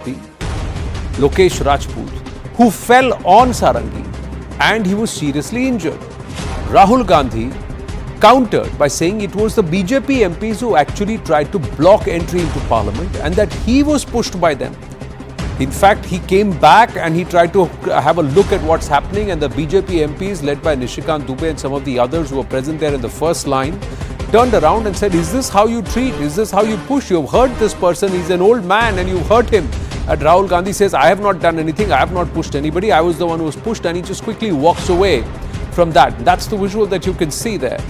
Lokesh Rajput, who fell on Sarangi and he was seriously injured. Rahul Gandhi countered by saying it was the BJP MPs who actually tried to block entry into parliament and that he was pushed by them. In fact, he came back and he tried to have a look at what's happening, and the BJP MPs led by Nishikant Dubey and some of the others who were present there in the first line turned around and said, is this how you treat? Is this how you push? You've hurt this person. He's an old man and you've hurt him. And Rahul Gandhi says, I have not done anything. I have not pushed anybody. I was the one who was pushed, and he just quickly walks away from that. That's the visual that you can see there.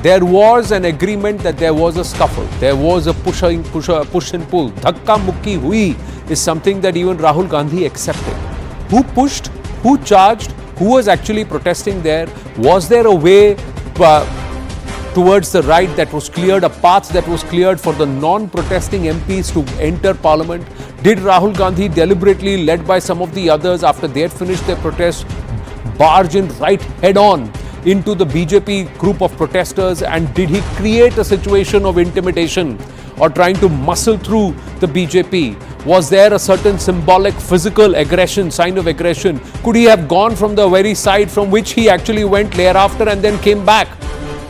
There was an agreement that there was a scuffle. There was a push and pull. Dhakka mukki hui is something that even Rahul Gandhi accepted. Who pushed? Who charged? Who was actually protesting there? Was there a way towards the right that was cleared, a path that was cleared for the non-protesting MPs to enter parliament? Did Rahul Gandhi deliberately, led by some of the others after they had finished their protest, barge in right head on into the BJP group of protesters, and did he create a situation of intimidation or trying to muscle through the BJP? Was there a certain symbolic physical aggression, sign of aggression? Could he have gone from the very side from which he actually went thereafter and then came back?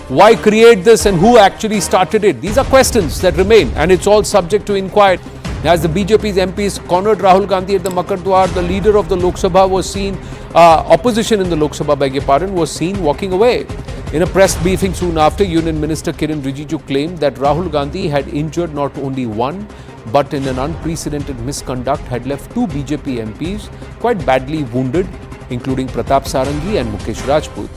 Why create this, and who actually started it? These are questions that remain, and it's all subject to inquiry. As the BJP's MPs cornered Rahul Gandhi at the Makar Dwar, the leader of the Lok Sabha was seen, opposition in the Lok Sabha, beg your pardon, was seen walking away. In a press briefing soon after, Union Minister Kiren Rijiju claimed that Rahul Gandhi had injured not only one, but in an unprecedented misconduct had left two BJP MPs quite badly wounded, including Pratap Sarangi and Mukesh Rajput.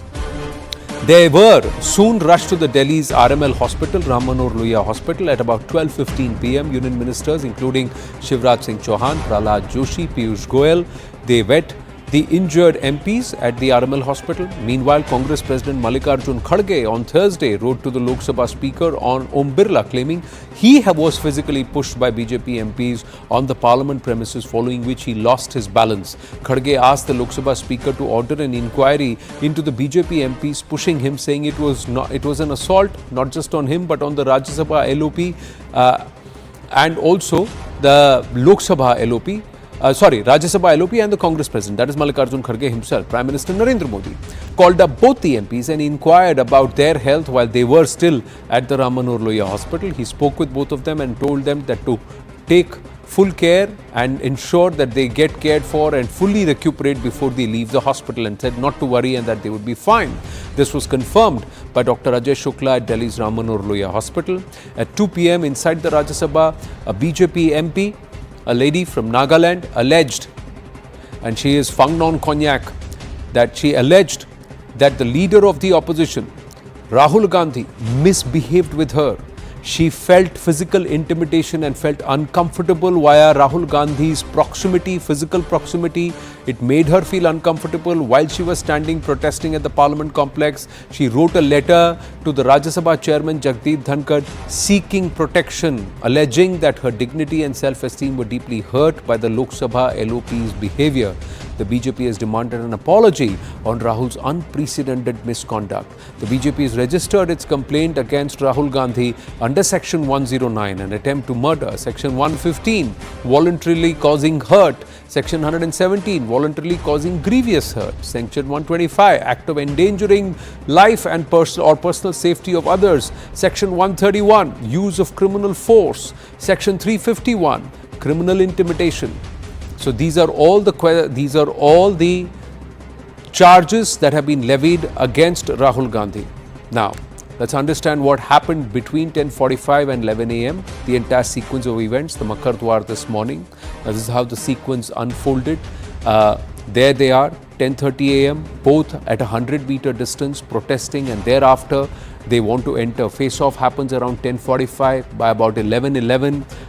They were soon rushed to the Delhi's RML Hospital, Ram Manohar Lohia Hospital, at about 12:15 p.m. Union ministers, including Shivraj Singh Chauhan, Prahlad Joshi, Piyush Goyal, they met the injured MPs at the RML Hospital. Meanwhile, Congress President Mallikarjun Kharge on Thursday wrote to the Lok Sabha Speaker on Om Birla, claiming he was physically pushed by BJP MPs on the Parliament premises, following which he lost his balance. Kharge asked the Lok Sabha Speaker to order an inquiry into the BJP MPs pushing him, saying it was an assault not just on him but on the Rajya Sabha LOP and also the Lok Sabha LOP. Rajya Sabha LOP and the Congress President, that is Mallikarjun Kharge himself. Prime Minister Narendra Modi called up both the MPs and inquired about their health while they were still at the Ram Manohar Lohia Hospital. He spoke with both of them and told them that to take full care and ensure that they get cared for and fully recuperate before they leave the hospital, and said not to worry and that they would be fine. This was confirmed by Dr. Ajay Shukla at Delhi's Ram Manohar Lohia Hospital. At 2 p.m. inside the Rajya Sabha, a BJP MP, a lady from Nagaland, alleged, and she is Fangnon Konyak, that she alleged that the leader of the opposition, Rahul Gandhi, misbehaved with her. She felt physical intimidation and felt uncomfortable via Rahul Gandhi's proximity, physical proximity. It made her feel uncomfortable while she was standing protesting at the Parliament complex. She wrote a letter to the Rajya Sabha chairman Jagdeep Dhankar seeking protection, alleging that her dignity and self-esteem were deeply hurt by the Lok Sabha LOP's behavior. The BJP has demanded an apology on Rahul's unprecedented misconduct. The BJP has registered its complaint against Rahul Gandhi under Section 109, an attempt to murder, Section 115, voluntarily causing hurt, Section 117, voluntarily causing grievous hurt, Section 125, act of endangering life and personal safety of others, Section 131, use of criminal force, Section 351, criminal intimidation. So these are all the charges that have been levied against Rahul Gandhi. Now, let's understand what happened between 10:45 and 11 a.m. The entire sequence of events, the Makar Dwar this morning. This is how the sequence unfolded. There they are, 10:30 a.m., both at 100-meter distance, protesting, and thereafter they want to enter. Face-off happens around 10:45. By about 11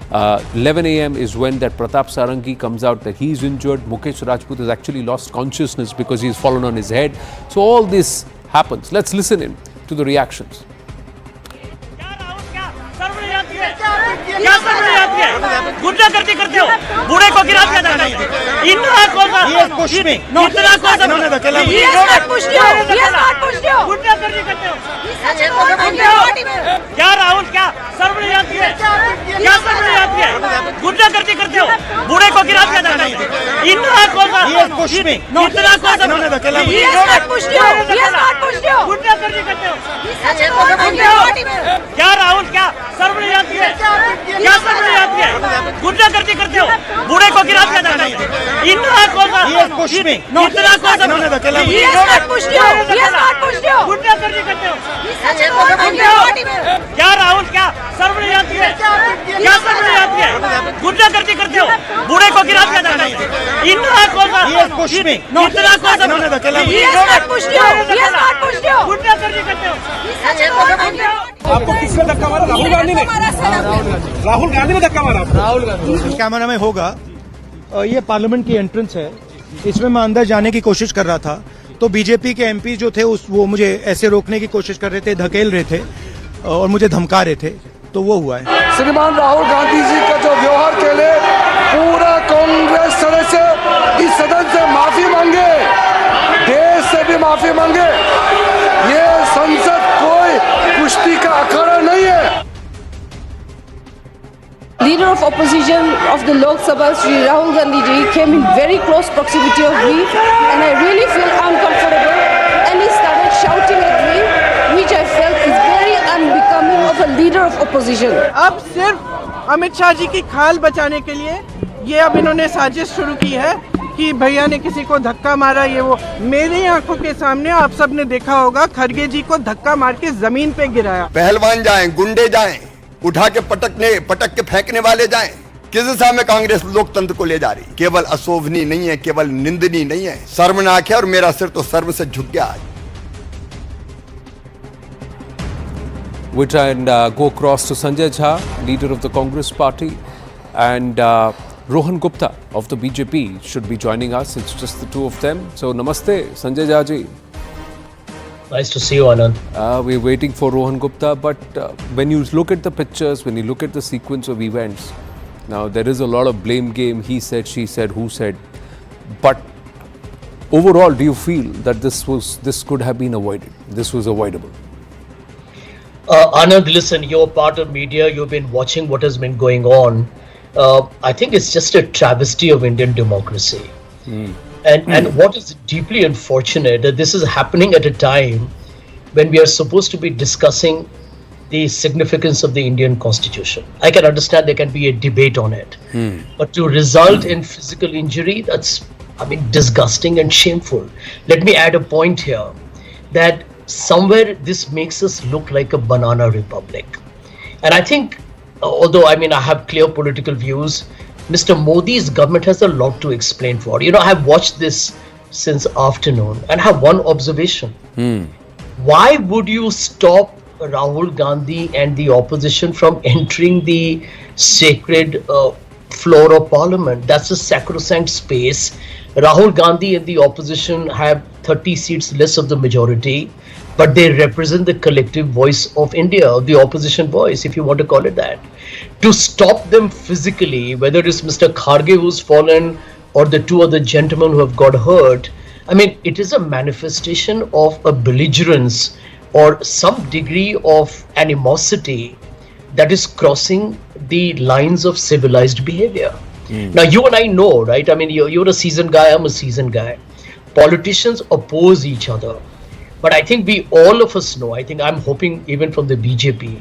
a.m. is when that Pratap Sarangi comes out that he's injured. Mukesh Rajput has actually lost consciousness because he's fallen on his head. So all this happens. Let's listen in to the reactions. गुंडागर्दी करते हो, बूढ़े को गिरा दिया जाता है। इतना कौन सा? He has pushed me. इतना कौन सा? इन्होंने धकेला He मुझे. has not pushed you. He has not pushed you. गुंडागर्दी करते हो. क्या राहुल क्या सर्वनियत है? क्या सर्वनियत है? गुंडागर्दी करते हो. बूढ़े को गिरा दिया जाता है. इतना कौन सा? He has pushed me. इतना कौन सा? इन्होंने धकेला मुझे. He has not pushed you. He has not pushed you. गुंडागर्दी करते हो. क्या राहुल क्या सर्वनियत है? क्या सर्वनियत है? गुंडागर्दी करते हो. बूढ़े को गिरा दिया जाता है. इतना कौन सा? He has pushed me. इतना कौन सा? इन्होंने धकेला मुझे. He has not pushed you. He has not pushed you. गुंडागर्दी करते हो. क्या राहुल क्या सर्वनियत है? क्या सर्वनियत है? गुंडागर्दी करते हो. बूढ़े को गिरा दिया जाता है. इतना कौन सा? He has pushed me. इतना कौन सा? इन्होंने धकेला He मुझे. has not pushed you. He has not pushed you. गुंडागर्दी करते हो. आपको किसने धक्का मारा? राहुल गांधी ने. राहुल गांधी ने धक्का मारा. राहुल गांधी. कैमरा में होगा. ये पार्लियामेंट की एंट्रेंस है. इसमें मैं अंदर जाने की कोशिश कर रहा था तो बीजेपी के एमपी जो थे वो मुझे ऐसे रोकने की कोशिश कर रहे थे, धकेल रहे थे और मुझे धमका रहे थे, तो वो हुआ है. श्रीमान राहुल गांधी जी का जो व्यवहार के लिए पूरा कांग्रेस सदस्य इस सदन से माफी मांगे, देश से भी माफी मांगे. ये संसद कोई कुश्ती का अखाड़ा नहीं है. Leader of opposition of the Lok Sabha, Shri Rahul Gandhi ji, came in very close proximity of me, and I really feel uncomfortable. And he started shouting at me, which I felt is very unbecoming of a leader of opposition. अब सिर्फ अमित शाह जी की खाल बचाने के लिए ये अब इन्होंने साजिश शुरू की है कि भैया ने किसी को धक्का मारा. ये वो मेरी आंखों के सामने आप सब ने देखा होगा, खड़गे जी को धक्का मार के जमीन पे गिराया. पहलवान जाएं, गुंडे जाएं, उठा के पटक के फेंकने वाले जाएं, किस दिशा में कांग्रेस लोकतंत्र को ले जा रही? केवल अशोभनीय नहीं है, केवल निंदनीय नहीं है, शर्मनाक है. और मेरा सिर तो शर्म से झुक गया. We try and go across to Sanjay Jha, leader of the Congress party, and Rohan Gupta of the BJP should be joining us. It's just the two of them. So namaste, Sanjay Jha ji. Nice to see you, Anand. We're waiting for Rohan Gupta, but when you look at the pictures, when you look at the sequence of events, now there is a lot of blame game. He said, she said, who said. But overall, do you feel that this could have been avoided? This was avoidable? Anand, listen, you're part of media. You've been watching what has been going on. I think it's just a travesty of Indian democracy. And what is deeply unfortunate that this is happening at a time when we are supposed to be discussing the significance of the Indian Constitution. I can understand there can be a debate on it, but to result in physical injury, that's, I mean, disgusting and shameful. Let me add a point here that somewhere this makes us look like a banana republic. And I think, although I mean I have clear political views, Mr. Modi's government has a lot to explain for. You know, I have watched this since afternoon and have one observation. Why would you stop Rahul Gandhi and the opposition from entering the sacred floor of parliament? That's a sacrosanct space. Rahul Gandhi and the opposition have 30 seats less of the majority, but they represent the collective voice of India, the opposition voice, if you want to call it that. To stop them physically, whether it's Mr. Kharge who's fallen or the two other gentlemen who have got hurt, I mean, it is a manifestation of a belligerence or some degree of animosity that is crossing the lines of civilized behavior. Now, you and I know, right? I mean, you're a seasoned guy, I'm a seasoned guy. Politicians oppose each other. But I think we, all of us know, I think I'm hoping even from the BJP,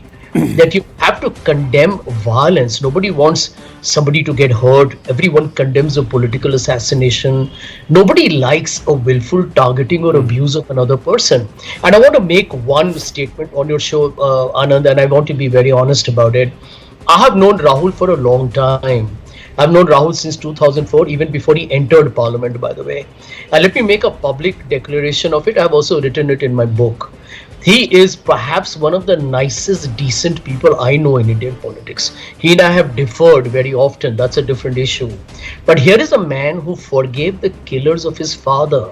that you have to condemn violence. Nobody wants somebody to get hurt. Everyone condemns a political assassination. Nobody likes a willful targeting or abuse of another person. And I want to make one statement on your show, Anand, and I want to be very honest about it. I have known Rahul for a long time. I've known Rahul since 2004, even before he entered parliament, by the way. And let me make a public declaration of it. I've also written it in my book. He is perhaps one of the nicest, decent people I know in Indian politics. He and I have differed very often. That's a different issue. But here is a man who forgave the killers of his father.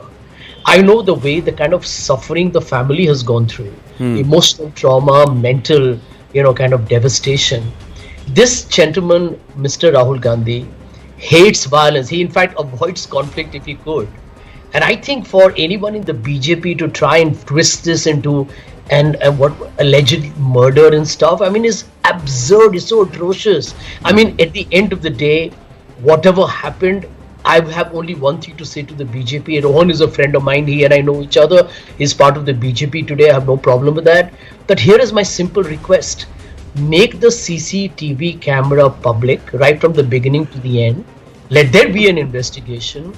I know the way, the kind of suffering the family has gone through. Emotional trauma, mental, kind of devastation. This gentleman, Mr. Rahul Gandhi, hates violence. He in fact avoids conflict if he could. And I think for anyone in the BJP to try and twist this into and what alleged murder and stuff, I mean, is absurd. It's so atrocious. I mean, at the end of the day, whatever happened, I have only one thing to say to the BJP. Rohan is a friend of mine. He and I know each other. He's part of the BJP today. I have no problem with that. But here is my simple request. Make the CCTV camera public right from the beginning to the end. Let there be an investigation.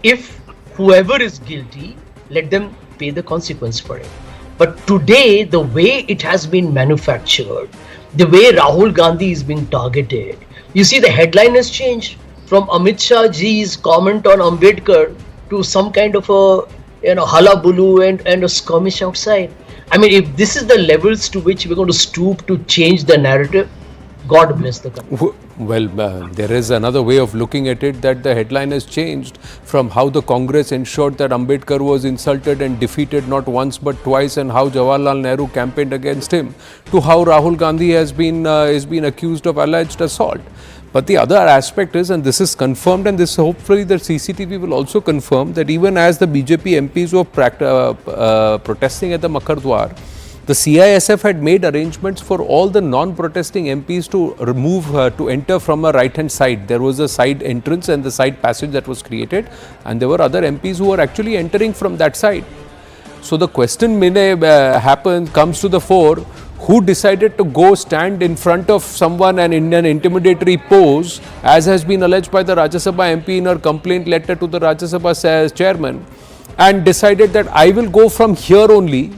If whoever is guilty, let them pay the consequence for it. But today, the way it has been manufactured, the way Rahul Gandhi is being targeted, you see the headline has changed from Amit Shah ji's comment on Ambedkar to some kind of a hullabaloo and a skirmish outside. I mean, if this is the levels to which we're going to stoop to change the narrative, God bless the country. Well, there is another way of looking at it, that the headline has changed from how the Congress ensured that Ambedkar was insulted and defeated not once but twice, and how Jawaharlal Nehru campaigned against him, to how Rahul Gandhi has been accused of alleged assault. But the other aspect is, and this is confirmed, and this hopefully the CCTV will also confirm, that even as the BJP MPs were protesting at the Makardwar, the CISF had made arrangements for all the non-protesting MPs to enter from a right-hand side. There was a side entrance and the side passage that was created, and there were other MPs who were actually entering from that side. So the question comes to the fore: who decided to go stand in front of someone and in an intimidatory pose, as has been alleged by the Rajya Sabha MP in her complaint letter to the Rajya Sabha chairman, and decided that I will go from here only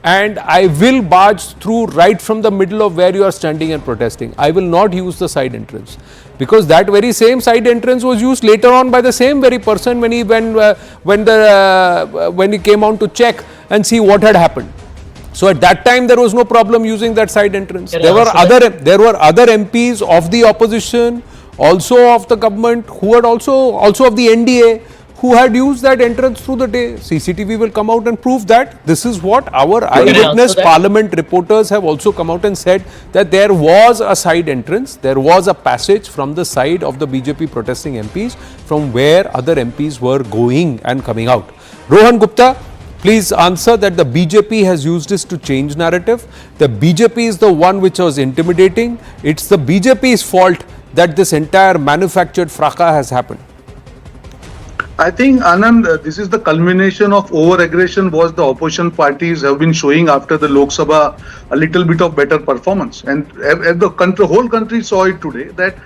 and I will barge through right from the middle of where you are standing and protesting. I will not use the side entrance, because that very same side entrance was used later on by the same very person when he came on to check and see what had happened. So at that time there was no problem using that side entrance. There were other MPs of the opposition, also of the government, who had also of the NDA, who had used that entrance through the day. CCTV will come out and prove that. This is what our eyewitness parliament reporters have also come out and said, that there was a side entrance, there was a passage from the side of the BJP protesting MPs from where other MPs were going and coming out. Rohan Gupta, please answer that the BJP has used this to change narrative. The BJP is the one which was intimidating. It's the BJP's fault that this entire manufactured fracas has happened. I think, Anand, this is the culmination of over-aggression was the opposition parties have been showing after the Lok Sabha a little bit of better performance. And the whole country saw it today that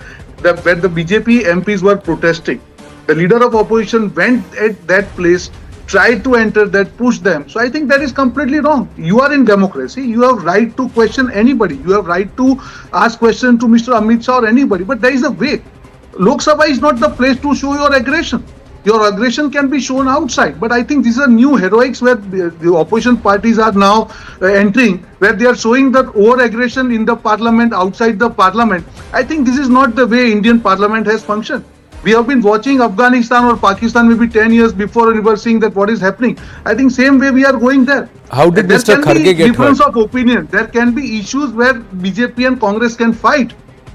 when the BJP MPs were protesting, the leader of opposition went at that place, tried to enter that, push them. So I think that is completely wrong. You are in democracy. You have right to question anybody. You have right to ask questions to Mr. Amit Shah or anybody. But there is a way. Lok Sabha is not the place to show your aggression. Your aggression can be shown outside, but I think these are new heroics where the opposition parties are now entering, where they are showing that over-aggression in the parliament, outside the parliament. I think this is not the way Indian parliament has functioned. We have been watching Afghanistan or Pakistan maybe 10 years before, and we are seeing that what is happening. I think same way we are going there. How did Mr. Kharge get hurt? There can be difference of opinion. There can be issues where BJP and Congress can fight.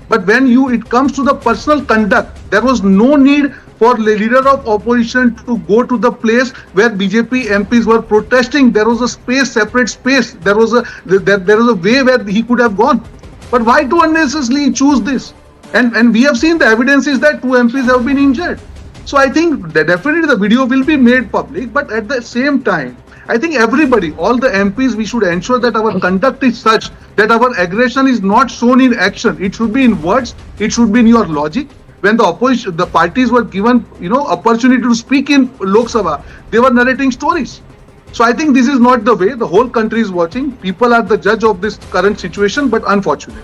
But when it comes to the personal conduct, there was no need for the leader of opposition to go to the place where BJP MPs were protesting. There was a space, separate space. There was a way where he could have gone. But why to unnecessarily choose this? And we have seen the evidence is that 2 MPs have been injured. So I think that definitely the video will be made public. But at the same time, I think everybody, all the MPs, we should ensure that our conduct is such that our aggression is not shown in action. It should be in words. It should be in your logic. When the parties were given, opportunity to speak in Lok Sabha, they were narrating stories. So I think this is not the way. The whole country is watching. People are the judge of this current situation, but unfortunate.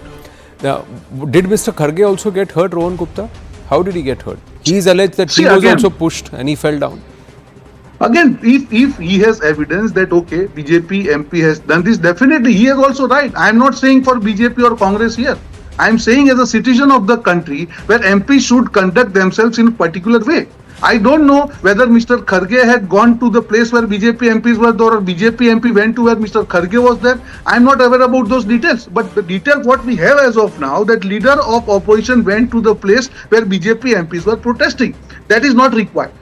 Now, did Mr. Kharge also get hurt, Rohan Gupta? How did he get hurt? He is alleged that he was also pushed and he fell down. Again, if he has evidence that, okay, BJP MP has done this, definitely he has also right. I am not saying for BJP or Congress here. I am saying as a citizen of the country where MPs should conduct themselves in a particular way. I don't know whether Mr. Kharge had gone to the place where BJP MPs were there or BJP MP went to where Mr. Kharge was there. I'm not aware about those details. But the detail what we have as of now, that leader of opposition went to the place where BJP MPs were protesting. That is not required.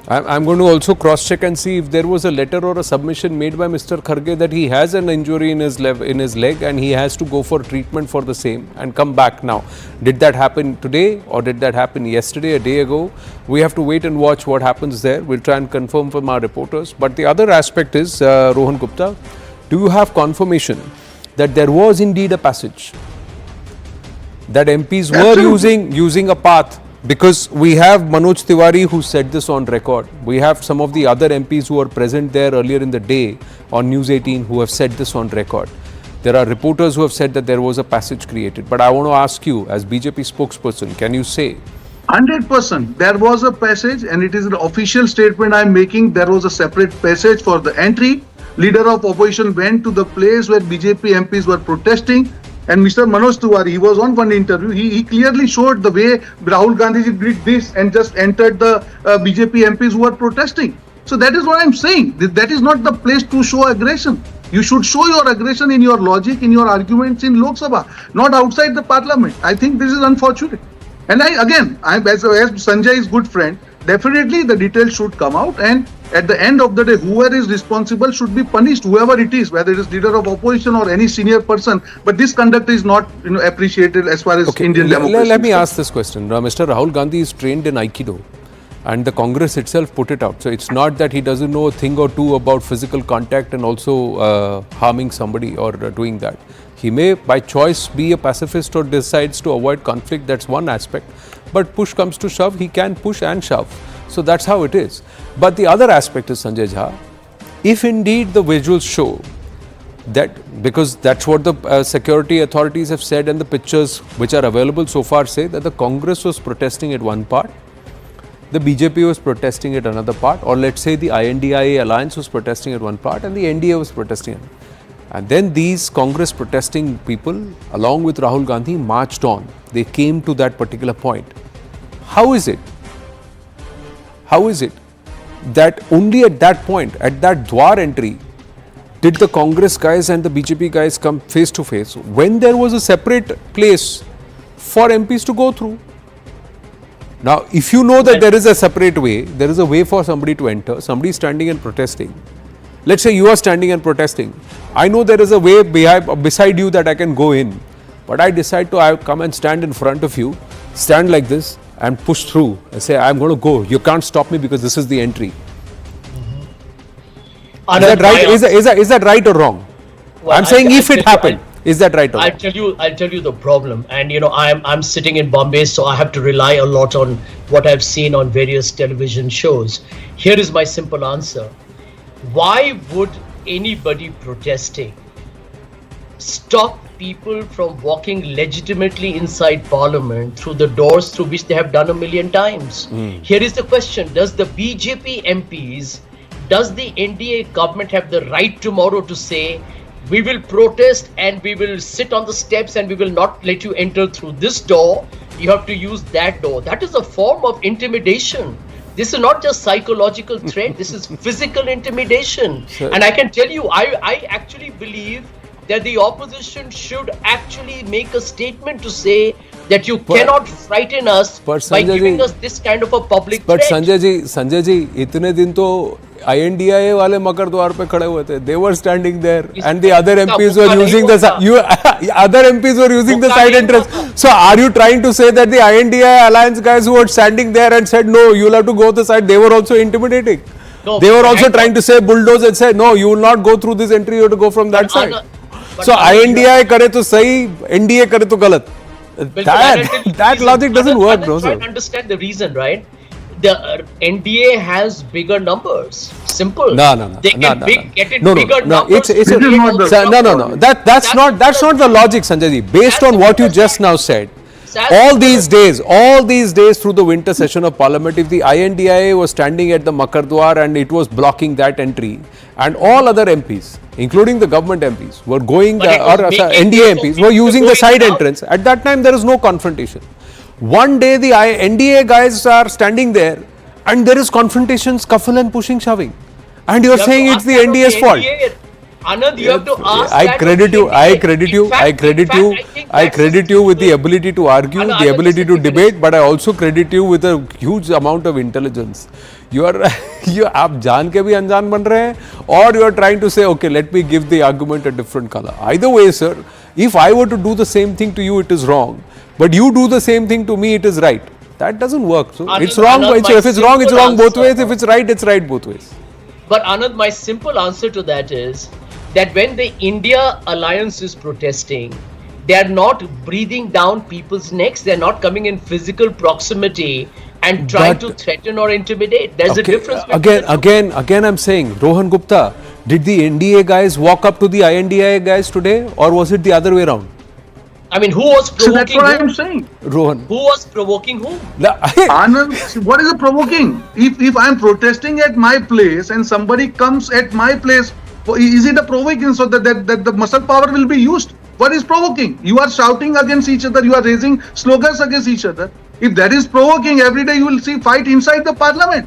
I'm going to also cross-check and see if there was a letter or a submission made by Mr. Kharge that he has an injury in his leg and he has to go for treatment for the same and come back now. Did that happen today or did that happen yesterday, a day ago? We have to wait and watch what happens there. We'll try and confirm from our reporters. But the other aspect is, Rohan Gupta, do you have confirmation that there was indeed a passage that MPs were using a path? Because we have Manoj Tiwari who said this on record. We have some of the other MPs who were present there earlier in the day on News 18 who have said this on record. There are reporters who have said that there was a passage created. But I want to ask you, as BJP spokesperson, can you say? 100%. There was a passage and it is an official statement I'm making. There was a separate passage for the entry. Leader of opposition went to the place where BJP MPs were protesting. And Mr. Manoj Tiwari, he was on one interview, he clearly showed the way Rahul Gandhi did this and just entered the BJP MPs who were protesting. So that is what I'm saying. That is not the place to show aggression. You should show your aggression in your logic, in your arguments in Lok Sabha, not outside the parliament. I think this is unfortunate. And as Sanjay is good friend, definitely the details should come out, and at the end of the day, whoever is responsible should be punished, whoever it is, whether it is leader of opposition or any senior person. But this conduct is not appreciated as far as Indian democracy. Let me ask this question. Mr. Rahul Gandhi is trained in Aikido and the Congress itself put it out. So it's not that he doesn't know a thing or two about physical contact and also harming somebody or doing that. He may by choice be a pacifist or decides to avoid conflict. That's one aspect. But push comes to shove, he can push and shove. So that's how it is. But the other aspect is, Sanjay Jha, if indeed the visuals show that, because that's what the security authorities have said and the pictures which are available so far say that the Congress was protesting at one part, the BJP was protesting at another part, or let's say the INDIA alliance was protesting at one part and the NDA was protesting. And then these Congress protesting people along with Rahul Gandhi marched on. They came to that particular point. How is it that only at that point, at that Dwar entry, did the Congress guys and the BJP guys come face to face when there was a separate place for MPs to go through? Now, if you know that there is a separate way, there is a way for somebody to enter, somebody standing and protesting. Let's say you are standing and protesting. I know there is a way beside you that I can go in, but I decide to come and stand in front of you, stand like this and push through and say, I'm going to go. You can't stop me because this is the entry. Is that right? Is that right or wrong? Well, I'm saying if it happened. Is that right or wrong? I'll tell you the problem. And I'm sitting in Bombay, so I have to rely a lot on what I've seen on various television shows. Here is my simple answer. Why would anybody protesting stop people from walking legitimately inside Parliament through the doors through which they have done a million times? Here is the question. Does the BJP MPs, does the NDA government have the right tomorrow to say, we will protest and we will sit on the steps and we will not let you enter through this door, you have to use that door? That is a form of intimidation. This is not just psychological threat, this is physical intimidation. And I can tell you, I actually believe that the opposition should actually make a statement to say that you cannot frighten us by giving us this kind of a public threat. But Sanjay ji, itne din to INDIA wale Makar Dwar pe khade hue the. They were standing there, and the other MPs were using the side entrance. So are you trying to say that the INDIA alliance guys who were standing there and said no, you'll have to go the side, they were also intimidating? No, they were also trying to say bulldoze and say no, you will not go through this entry, you have to go from that side. So INDIA kare to sahi, NDA kare to galat. That logic doesn't work, bro. I understand the reason, right? The NDA has bigger numbers. Simple. No. They can get it bigger numbers. That's not the logic, Sanjay ji. Based on what you just now said, all these days through the winter session of Parliament, if the INDIA was standing at the Makar Dwar and it was blocking that entry, and all other MPs, including the government MPs, were going, NDA MPs were using the side entrance, at that time there is no confrontation. One day the NDA guys are standing there and there is confrontation, scuffle and pushing, shoving, and you're You have saying to it's ask the that of NDA's fault. NDA. Anand, you have to ask I that credit of you. the I NDA. credit In you. fact- I in credit fact, you. I think I that's credit you with the ability to argue, Anand, the Anand, ability just to let me debate, finish. but I also credit you with a huge amount of intelligence. You are you आप जान के भी अनजान बन रहे हैं, or you are trying to say, okay, let me give the argument a different color. Either way, sir, if I were to do the same thing to you, it is wrong. But you do the same thing to me, it is right. That doesn't work. So Anand, it's wrong. Anand, So my if it's wrong, it's simple wrong both answer- ways. If it's right, it's right both ways. But Anand, my simple answer to that is that when the India alliance is protesting, they are not breathing down people's necks. They are not coming in physical proximity and trying to But- threaten or intimidate. There's a Okay, difference. between the two. again, I'm saying, Rohan Gupta, did the NDA guys walk up to the INDIA guys today, or was it the other way around? I mean, who was So that's provoking what I whom? am saying. Rohan. Who was provoking whom? Anand, what is the provoking? If I am protesting at my place and somebody comes at my place, is it a provoking so that the muscle power will be used? What is provoking? You are shouting against each other. You are raising slogans against each other. If that is provoking, every day you will see fight inside the parliament.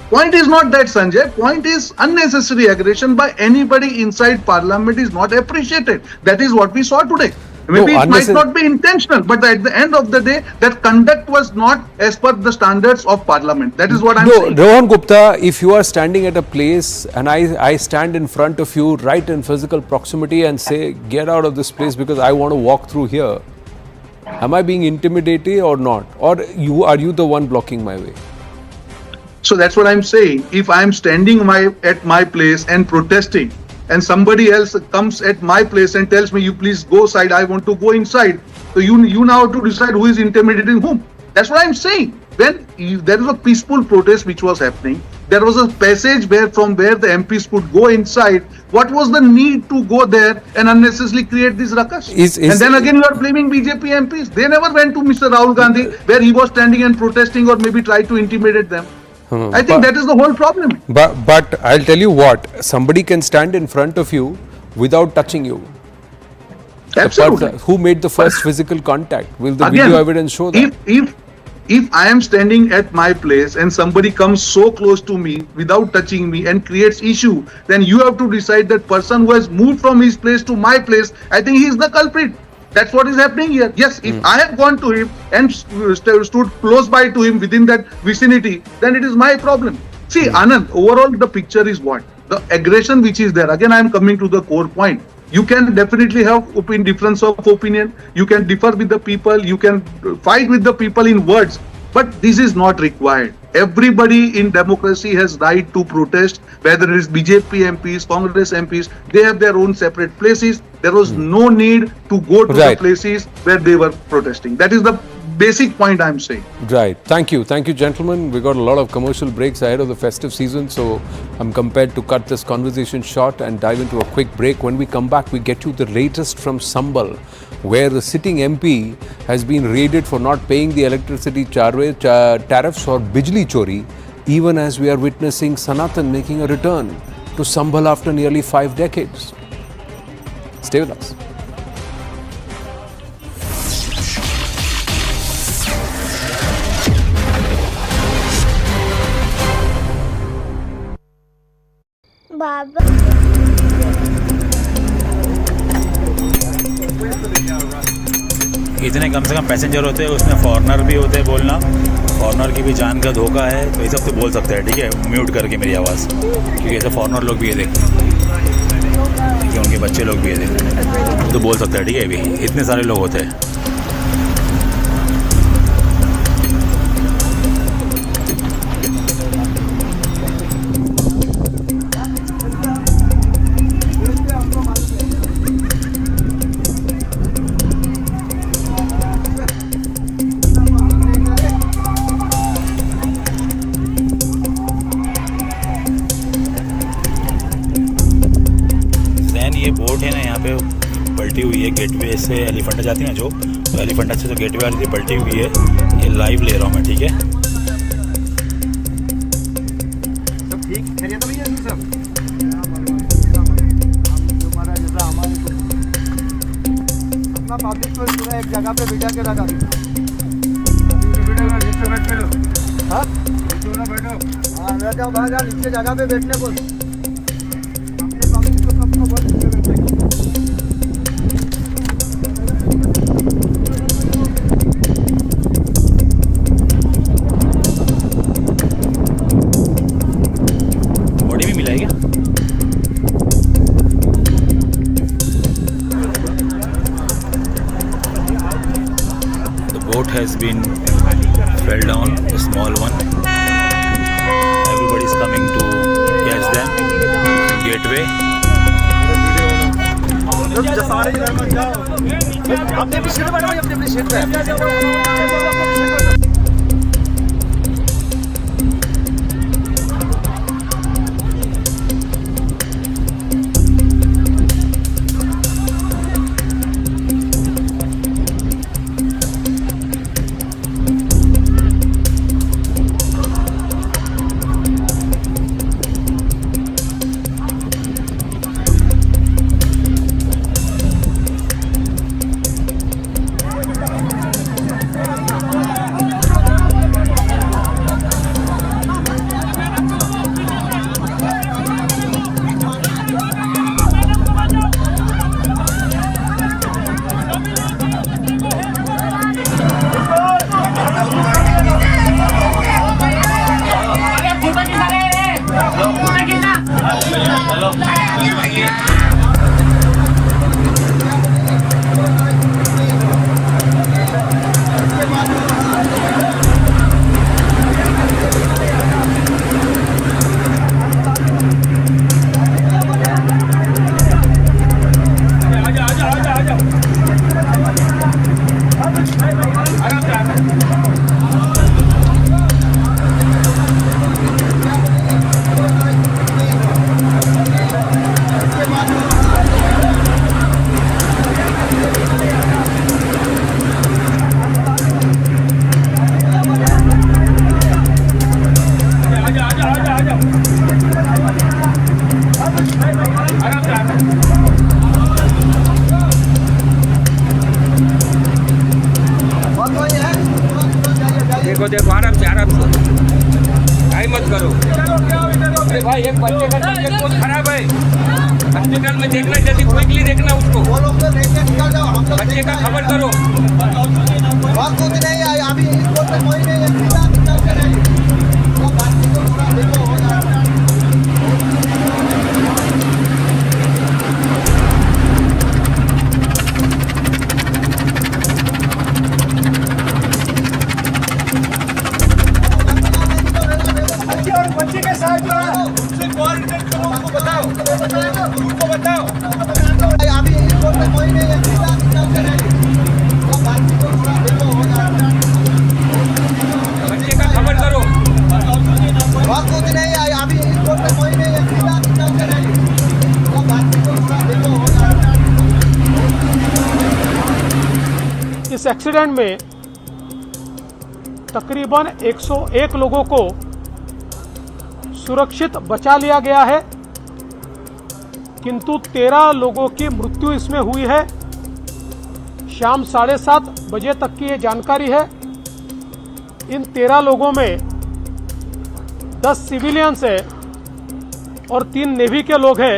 Point is not that, Sanjay. Point is unnecessary aggression by anybody inside parliament is not appreciated. That is what we saw today. Maybe it might not be intentional, but at the end of the day, that conduct was not as per the standards of parliament. That is what I'm saying. Rohan Gupta, if you are standing at a place and I stand in front of you right in physical proximity and say, get out of this place because I want to walk through here, am I being intimidated or not? Or are you the one blocking my way? So that's what I'm saying. If I'm standing at my place and protesting, and somebody else comes at my place and tells me, you please go side, I want to go inside. So you now have to decide who is intimidating whom. That's what I'm saying. When there was a peaceful protest which was happening, there was a passage from where the MPs could go inside. What was the need to go there and unnecessarily create this ruckus? And then again you are blaming BJP MPs. They never went to Mr. Rahul Gandhi where he was standing and protesting or maybe tried to intimidate them. I think that is the whole problem. But I'll tell you what, somebody can stand in front of you without touching you. Absolutely. Who made the first physical contact? Will the Again, video evidence show that? If I am standing at my place and somebody comes so close to me without touching me and creates issue, then you have to decide that person who has moved from his place to my place, I think he is the culprit. That's what is happening here. Yes, if I have gone to him and stood close by to him within that vicinity, then it is my problem. See, Anand, overall the picture is what? The aggression which is there. Again, I am coming to the core point. You can definitely have difference of opinion. You can differ with the people. You can fight with the people in words. But this is not required. Everybody in democracy has right to protest, whether it is BJP MPs, Congress MPs, they have their own separate places. There was no need to go to the places where they were protesting. That is the basic point I'm saying. Right. Thank you, gentlemen. We got a lot of commercial breaks ahead of the festive season, so I'm compelled to cut this conversation short and dive into a quick break. When we come back, we get you the latest from Sambal, where the sitting MP has been raided for not paying the electricity tariffs or Bijli Chori, even as we are witnessing Sanatan making a return to Sambal after nearly 5 decades. Stay with us. Baba. इतने कम से कम passenger होते हैं, उसमें foreigner भी होते हैं, बोलना foreigner की भी जान का धोखा है, तो ये सब तो बोल सकते हैं, ठीक है, म्यूट करके मेरी आवाज़, क्योंकि ऐसे फॉरनर लोग भी ये देखते हैं, ठीक है, उनके बच्चे लोग भी ये देखते हैं, तो बोल सकते हैं, ठीक है, अभी इतने सारे लोग होते हैं. ये बोट है ना, यहाँ पे पलटी हुई है, गेटवे से एलिफेंटा जाती है ना जो, तो एलिफेंटा से जो गेटवे वाली थी पलटी हुई है, ये लाइव ले रहा हूँ मैं, ठीक है. सब ठीक खैरियत भैया सब अपना पब्लिक को पूरा एक जगह पे बिठा के रखा. हाँ हाँ बैठ जाओ बाहर, नीचे जगह पे बैठने को। अपने पब्लिक को सबको बहुत नीचे बैठने को। बॉडी भी मिला है क्या? The boat has been fell down, a small one. Everybody is coming to catch them. Gateway. अपने अपनी सीट पे बैठो, अपनी अपनी सीट पे। देखो देखो आराम से टाइम मत करो। अरे भाई एक बच्चे का तबीयत बहुत खराब है, हॉस्पिटल में देखना, जल्दी क्विकली देखना उसको। बच्चे का खबर करो। कुछ नहीं है अभी, कोई नहीं है। बच्चे के साथ जो है उनसे कोऑर्डिनेट करो, उनको बताओ, उनको बताओ। अभी कोई नहीं है, बच्चे का खबर करो। कुछ नहीं है अभी, कोई नहीं है। इस एक्सीडेंट में तकरीबन 101 लोगों को सुरक्षित बचा लिया गया है, किंतु 13 लोगों की मृत्यु इसमें हुई है। शाम 7:30 बजे तक की ये जानकारी है। इन 13 लोगों में 10 सिविलियंस है और 3 नेवी के लोग हैं।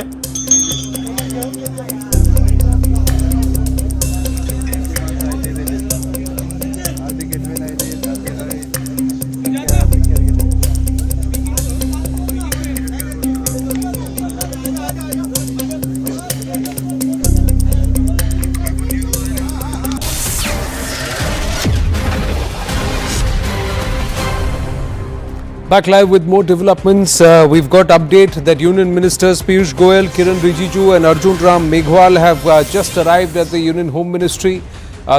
Back live with more developments. We've got update that Union Ministers Piyush Goyal, Kiran Rijiju and Arjun Ram Meghwal have just arrived at the Union Home Ministry.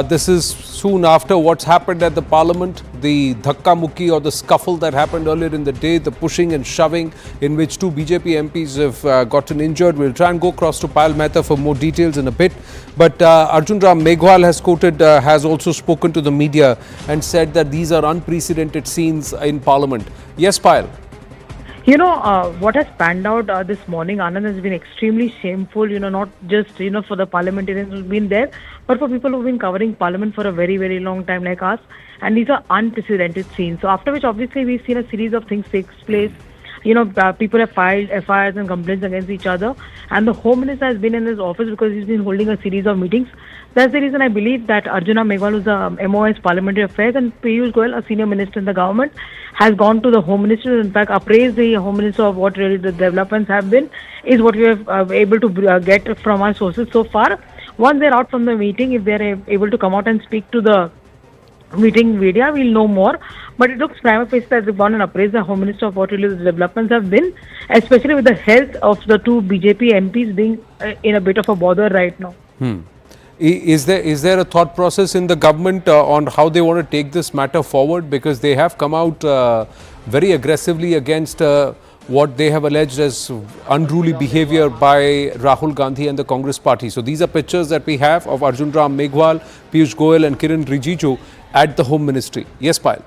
This is soon after what's happened at the Parliament, the dhakka mukki or the scuffle that happened earlier in the day, the pushing and shoving in which 2 BJP MPs have gotten injured. We'll try and go across to Payal Mehta for more details in a bit. But Arjun Ram Meghwal has also spoken to the media and said that these are unprecedented scenes in Parliament. Yes, Payal. You know, what has panned out this morning, Anand, has been extremely shameful, not just, for the parliamentarians who've been there, but for people who've been covering Parliament for a very, very long time like us, and these are unprecedented scenes. So after which, obviously, we've seen a series of things take place. People have filed FIRs and complaints against each other, and the Home Minister has been in his office because he's been holding a series of meetings. That's the reason I believe that Arjun Ram Meghwal, who's the MOS Parliamentary Affairs, and Piyush Goyal, a senior minister in the government, has gone to the Home Minister, in fact, appraised the Home Minister of what really the developments have been, is what we have able to get from our sources so far. Once they're out from the meeting, if they're able to come out and speak to the meeting media, we'll know more. But it looks prima facie that they've gone and appraised the Home Minister of what really the developments have been, especially with the health of the two BJP MPs being in a bit of a bother right now. Is there a thought process in the government on how they want to take this matter forward? Because they have come out very aggressively against what they have alleged as unruly behavior by Rahul Gandhi and the Congress party. So these are pictures that we have of Arjun Ram Meghwal, Piyush Goyal and Kiran Rijiju at the Home Ministry. Yes, Payal.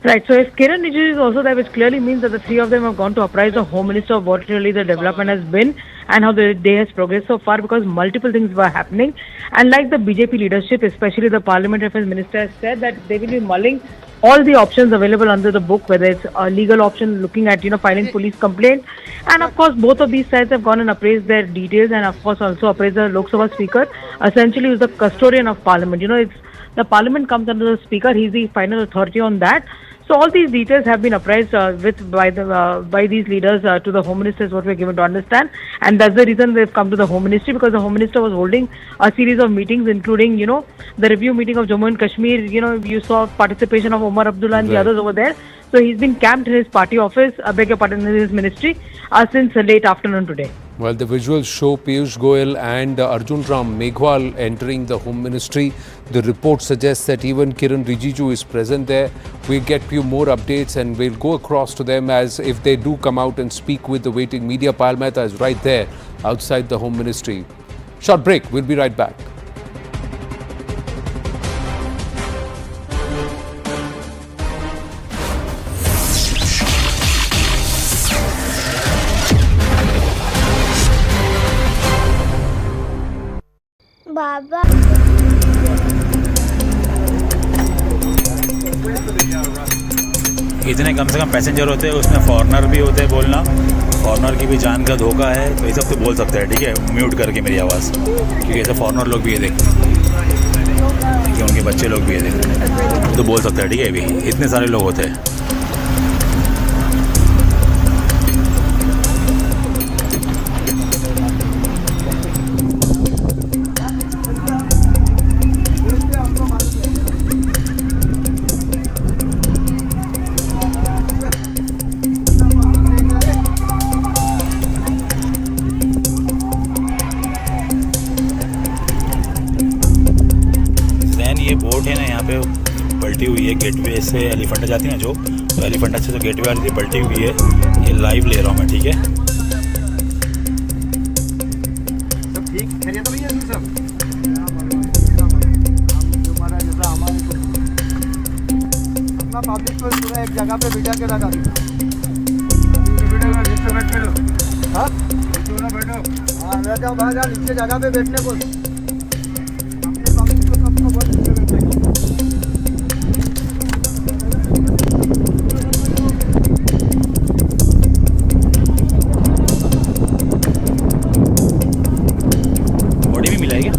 Right, so if Kiran Rijiju is also there, which clearly means that the three of them have gone to apprise the Home Minister of what really the development has been and how the day has progressed so far, because multiple things were happening. And like the BJP leadership, especially the Parliamentary Affairs Minister, has said that they will be mulling all the options available under the book, whether it's a legal option, looking at, filing police complaint. And of course, both of these sides have gone and appraised their details, and of course also appraised the Lok Sabha Speaker, essentially who's the custodian of Parliament. The Parliament comes under the Speaker, he's the final authority on that. So all these details have been apprised by these leaders to the Home Minister, is what we're given to understand, and that's the reason they've come to the Home Ministry, because the Home Minister was holding a series of meetings, including the review meeting of Jammu and Kashmir. You saw participation of Omar Abdullah and the others over there. So he's been camped in his party office, in his ministry, since late afternoon today. Well, the visuals show Piyush Goyal and Arjun Ram Meghwal entering the Home Ministry. The report suggests that even Kiran Rijiju is present there. We'll get you more updates and we'll go across to them as if they do come out and speak with the waiting media. Payal Mehta is right there outside the Home Ministry. Short break. We'll be right back. Baba. इतने कम से कम passenger होते हैं, उसमें foreigner भी होते हैं, बोलना foreigner की भी जान का धोखा है, तो ये सब तो बोल सकते हैं, ठीक है, म्यूट करके मेरी आवाज़, क्योंकि ऐसे फॉरेनर लोग भी ये देखते हैं, क्योंकि उनके बच्चे लोग भी ये देखते हैं, तो बोल सकते हैं, ठीक है, अभी इतने सारे लोग होते हैं. ये बोट है ना, यहाँ पे पलटी हुई है, गेटवे से एलिफेंटा जाती है ना, तो एलिफेंटा से जो गेटवे वाली थी पलटी हुई है. ये लाइव ले रहा हूँ मैं, ठीक है. सब ठीक खैरियत भैया सब. अपना पब्लिक को पूरा एक जगह पे बिठा के रखा. हाँ बैठ जाओ, बाहर जाओ, नीचे जगह पे बैठने को. बॉडी भी मिला है क्या?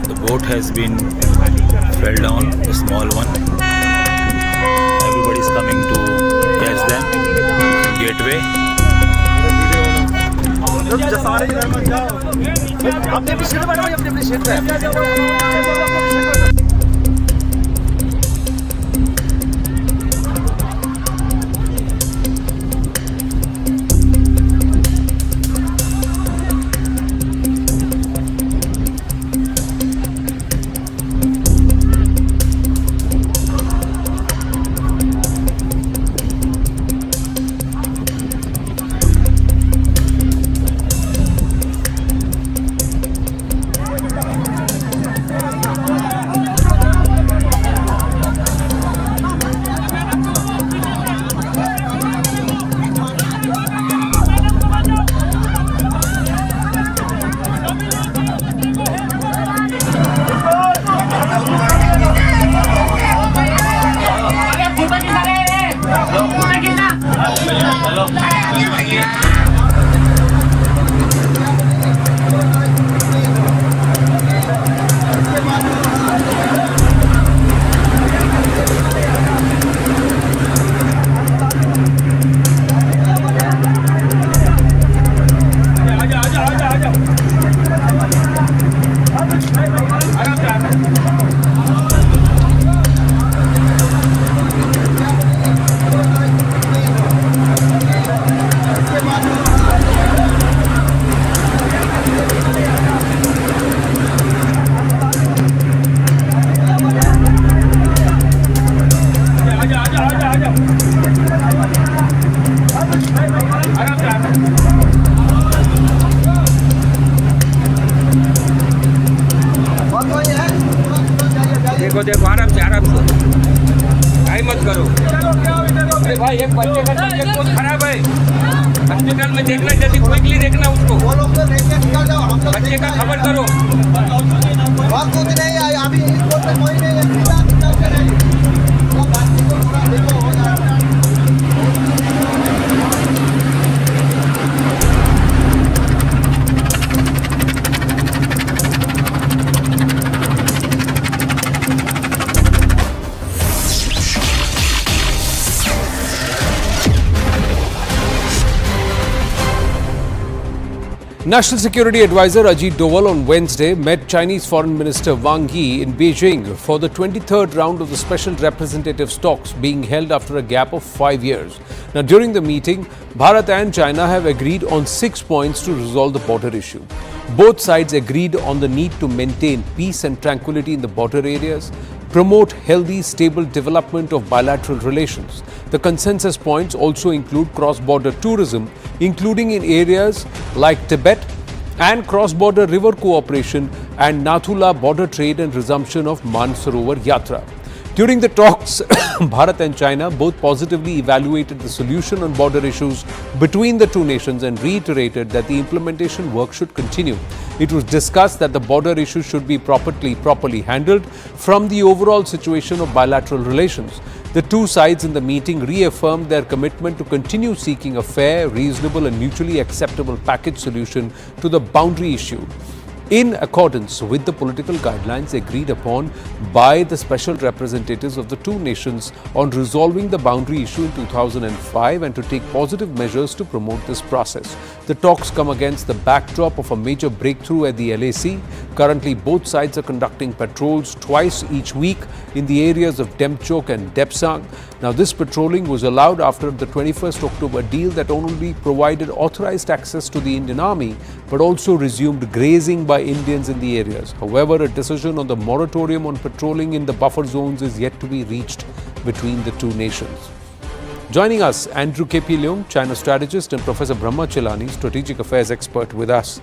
The boat has been fell down, a small one. Everybody is coming to catch them. Gateway. अपने अपनी सीट बैठो, अपनी अपनी सीट पे. देखो देखो आराम से टाइम मत करो। अरे भाई एक बच्चे का तबीयत बहुत खराब है, हॉस्पिटल में देखना, जल्दी क्विकली देखना उसको। बच्चे का खबर करो। कुछ नहीं है अभी इस कोर्ट में कोई नहीं है। National Security Advisor Ajit Doval on Wednesday met Chinese Foreign Minister Wang Yi in Beijing for the 23rd round of the Special Representatives talks being held after a gap of 5 years. Now, during the meeting, Bharat and China have agreed on 6 points to resolve the border issue. Both sides agreed on the need to maintain peace and tranquility in the border areas, promote healthy, stable development of bilateral relations. The consensus points also include cross-border tourism, including in areas like Tibet, and cross-border river cooperation and Nathula border trade and resumption of Mansarovar Yatra. During the talks, Bharat and China both positively evaluated the solution on border issues between the two nations and reiterated that the implementation work should continue. It was discussed that the border issue should be properly handled from the overall situation of bilateral relations. The two sides in the meeting reaffirmed their commitment to continue seeking a fair, reasonable and mutually acceptable package solution to the boundary issue, in accordance with the political guidelines agreed upon by the special representatives of the two nations on resolving the boundary issue in 2005 and to take positive measures to promote this process. The talks come against the backdrop of a major breakthrough at the LAC. Currently, both sides are conducting patrols twice each week in the areas of Demchok and Depsang. Now, this patrolling was allowed after the 21st October deal that only provided authorized access to the Indian Army but also resumed grazing by Indians in the areas. However, a decision on the moratorium on patrolling in the buffer zones is yet to be reached between the two nations. Joining us, Andrew K.P. Leung, China strategist, and Professor Brahma Chelani, strategic affairs expert with us.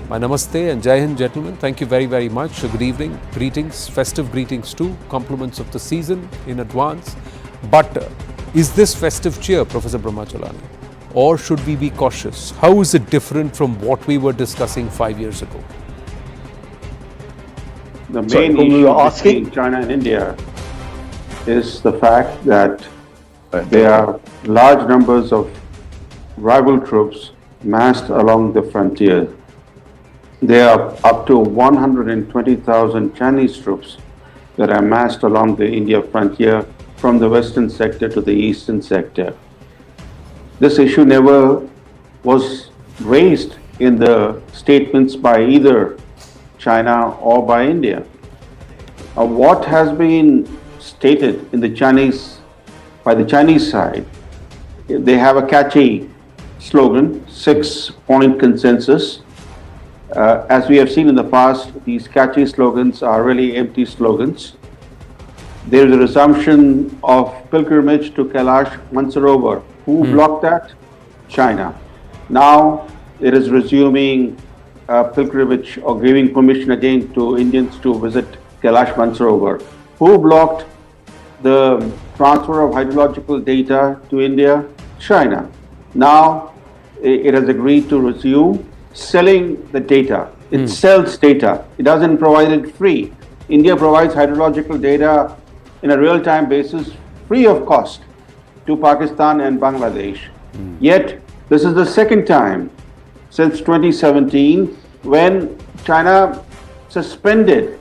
My namaste and Jai Hind, gentlemen. Thank you very, very much. Good evening. Greetings, festive greetings too. Compliments of the season in advance. But is this festive cheer, Professor Brahma Chelani? Or should we be cautious? How is it different from what we were discussing 5 years ago? The main issue between China and India is the fact that there are large numbers of rival troops massed along the frontier. There are up to 120,000 Chinese troops that are massed along the India frontier from the western sector to the eastern sector. This issue never was raised in the statements by either China or by India. What has been stated in by the Chinese side, they have a catchy slogan, 6-point consensus. As we have seen in the past, these catchy slogans are really empty slogans. There is a resumption of pilgrimage to Kailash Mansarovar. Who blocked that? China. Now it is resuming pilgrimage or giving permission again to Indians to visit Kailash Mansarovar. Who blocked the transfer of hydrological data to India? China. Now it has agreed to resume selling the data. It sells data. It doesn't provide it free. India provides hydrological data in a real-time basis free of cost to Pakistan and Bangladesh. Yet This is the second time since 2017 when China suspended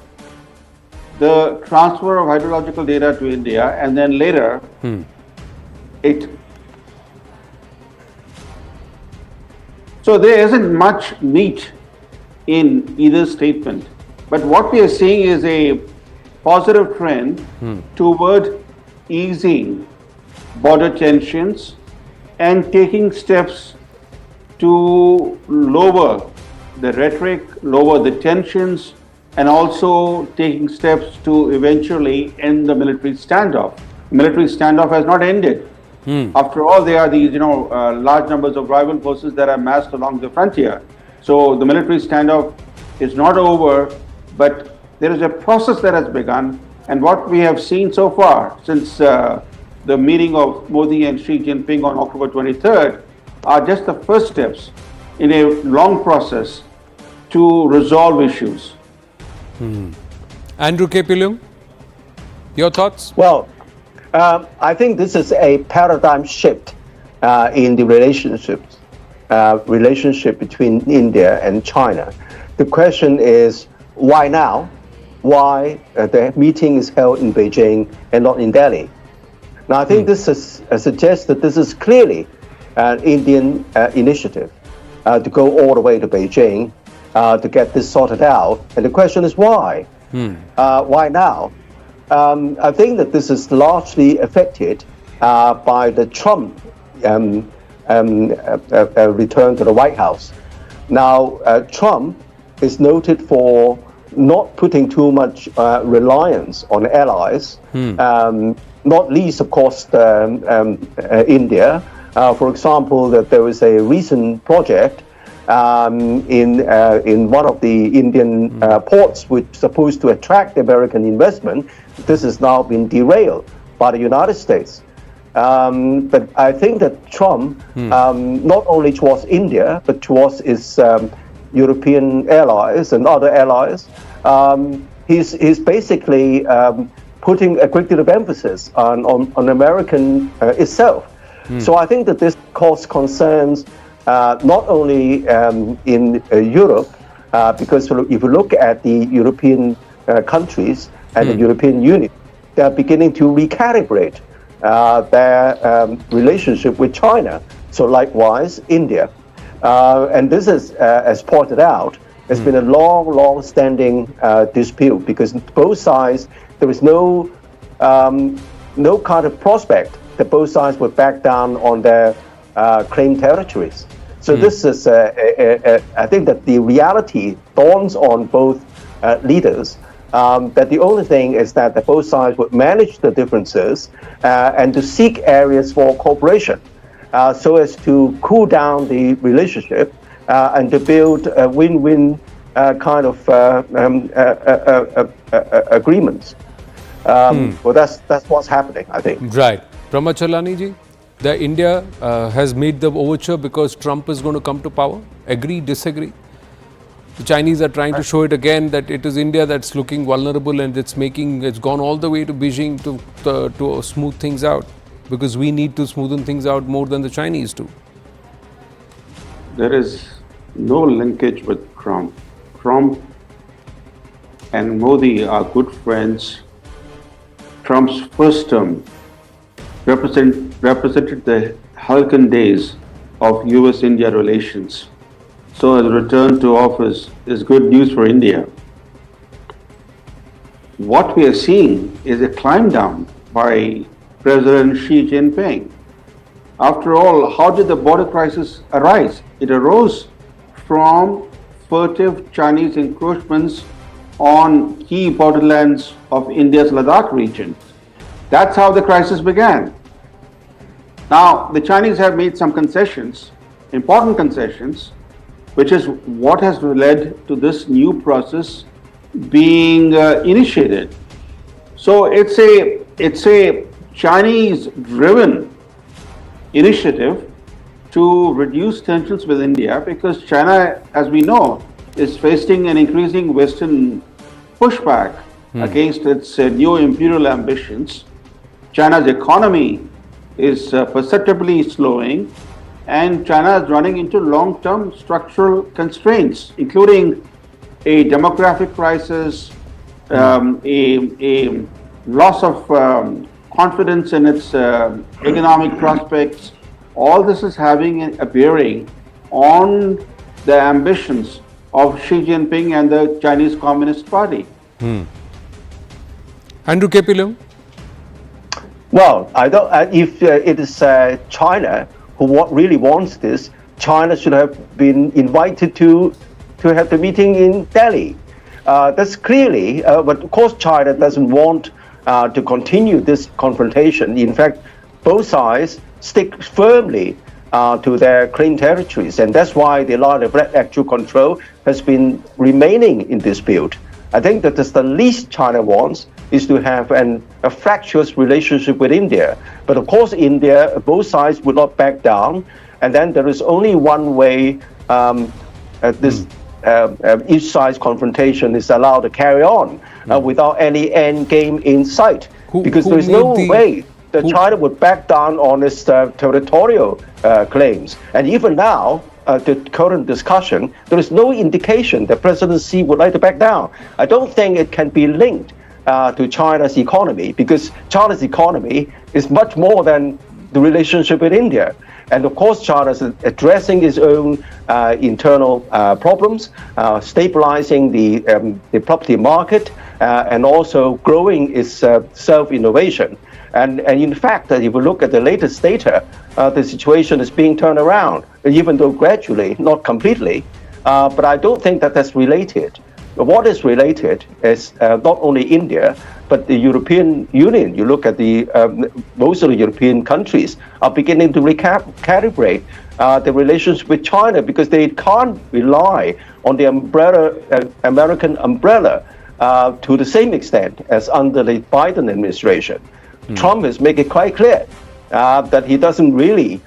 the transfer of hydrological data to India, and then later it. So there isn't much meat in either statement. But what we are seeing is a positive trend toward easing border tensions and taking steps to lower the rhetoric, lower the tensions, and also taking steps to eventually end the military standoff. Military standoff has not ended. After all, there are these, large numbers of rival forces that are massed along the frontier. So the military standoff is not over, but there is a process that has begun. And what we have seen so far since the meeting of Modi and Xi Jinping on October 23rd are just the first steps in a long process to resolve issues. Andrew K. Pillum, your thoughts? Well, I think this is a paradigm shift in the relationship between India and China. The question is, why now? Why the meeting is held in Beijing and not in Delhi? Now, I think this suggests that this is clearly an Indian initiative to go all the way to Beijing to get this sorted out. And the question is why? Why now? I think that this is largely affected by the Trump return to the White House. Now, Trump is noted for not putting too much reliance on allies, not least, of course, India. For example, that there was a recent project in one of the Indian ports which is supposed to attract American investment. This has now been derailed by the United States. But I think that Trump, not only towards India, but towards his European allies and other allies, he's basically putting a great deal of emphasis on American itself. So I think that this caused concerns not only in Europe, because if you look at the European countries and the European Union, they're beginning to recalibrate their relationship with China. So likewise, India. And this is, as pointed out, has been a long-standing dispute because both sides, there is no kind of prospect that both sides would back down on their claimed territories. So this is, I think that the reality dawns on both leaders that the only thing is that both sides would manage the differences and to seek areas for cooperation so as to cool down the relationship and to build a win-win kind of agreements. Well, that's what's happening, I think. Right. Pramachalani ji, the India has made the overture because Trump is going to come to power. Agree, disagree? The Chinese are trying to show it again that it is India that's looking vulnerable and it's gone all the way to Beijing to smooth things out because we need to smoothen things out more than the Chinese do. There is no linkage with Trump. Trump and Modi are good friends. Trump's first term represented the halcyon days of US-India relations. So his return to office is good news for India. What we are seeing is a climb down by President Xi Jinping. After all, how did the border crisis arise? It arose from furtive Chinese encroachments on key borderlands of India's Ladakh region. That's how the crisis began. Now, the Chinese have made some concessions, important concessions, which is what has led to this new process being initiated. So it's a Chinese-driven initiative to reduce tensions with India because China, as we know, is facing an increasing Western pushback against its neo-imperial ambitions. China's economy is perceptibly slowing, and China is running into long-term structural constraints, including a demographic crisis, a loss of confidence in its economic prospects. All this is having a bearing on the ambitions of Xi Jinping and the Chinese Communist Party. Andrew Kepilam? Well, I don't. If it is China who really wants this, China should have been invited to have the meeting in Delhi. That's clearly, but of course China doesn't want to continue this confrontation. In fact, both sides stick firmly to their claimed territories, and that's why the line of actual control has been remaining in dispute. I think that the least China wants is to have a fractious relationship with India. But of course, India, both sides would not back down, and then there is only one way each side's confrontation is allowed to carry on without any end game in sight. Because there is no way that China would back down on its territorial claims. And even now, the current discussion, there is no indication that President Xi would like to back down. I don't think it can be linked to China's economy, because China's economy is much more than the relationship with India. And of course, China is addressing its own internal problems, stabilizing the property market, and also growing its self-innovation. And in fact, if you look at the latest data, the situation is being turned around, even though gradually, not completely. But I don't think that that's related. What is related is not only India, but the European Union. You look at most of the European countries are beginning to recalibrate the relationship with China, because they can't rely on the American umbrella to the same extent as under the Biden administration. Trump has made it quite clear that he doesn't really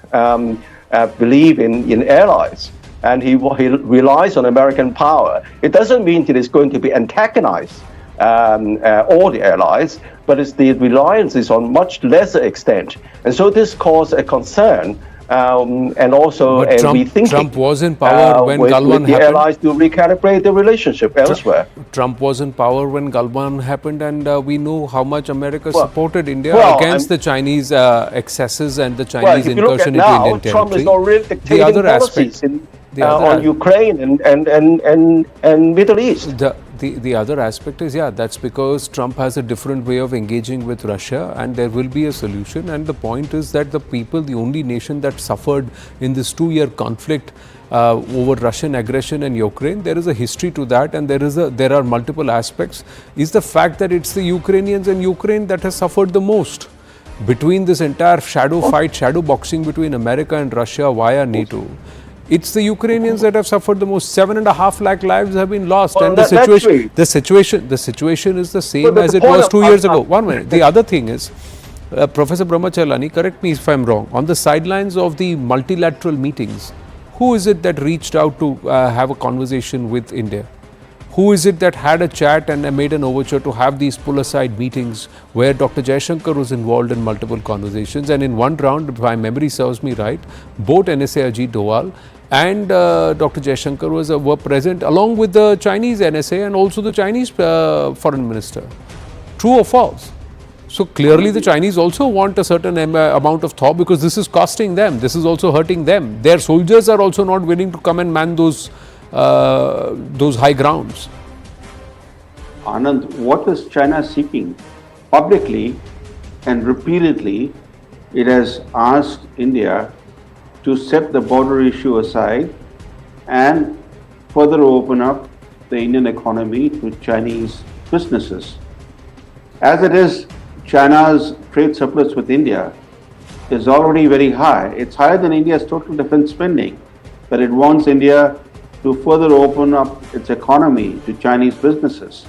believe in allies, and he relies on American power. It doesn't mean that it's going to be antagonize all the allies, but the reliance is on much lesser extent. And so this caused a concern and also a rethinking. Trump was in power when Galwan happened. The allies to recalibrate the relationship elsewhere. Trump was in power when Galwan happened, and we know how much America supported India against the Chinese excesses and the Chinese incursion into Indian territory. Trump is already dictating policies on Ukraine and Middle East. The other aspect is, that's because Trump has a different way of engaging with Russia, and there will be a solution. And the point is that the only nation that suffered in this 2-year conflict over Russian aggression in Ukraine, there is a history to that, and there are multiple aspects, is the fact that it's the Ukrainians and Ukraine that has suffered the most between this entire shadow boxing between America and Russia via NATO. It's the Ukrainians that have suffered the most. 7.5 lakh lives have been lost, and the situation is the same as it was 2 years ago. 1 minute. The other thing is, Professor Brahmacharlani, correct me if I'm wrong. On the sidelines of the multilateral meetings, who is it that reached out to have a conversation with India? Who is it that had a chat and made an overture to have these pull-aside meetings where Dr. Jaishankar was involved in multiple conversations? And in one round, if my memory serves me right, both NSA Ajit Doval and Dr. Jaishankar were present along with the Chinese NSA and also the Chinese foreign minister. True or false? So clearly the Chinese also want a certain amount of thaw, because this is costing them. This is also hurting them. Their soldiers are also not willing to come and man those high grounds. Anand, what is China seeking? Publicly and repeatedly, it has asked India to set the border issue aside and further open up the Indian economy to Chinese businesses. As it is, China's trade surplus with India is already very high. It's higher than India's total defense spending, but it wants India to further open up its economy to Chinese businesses.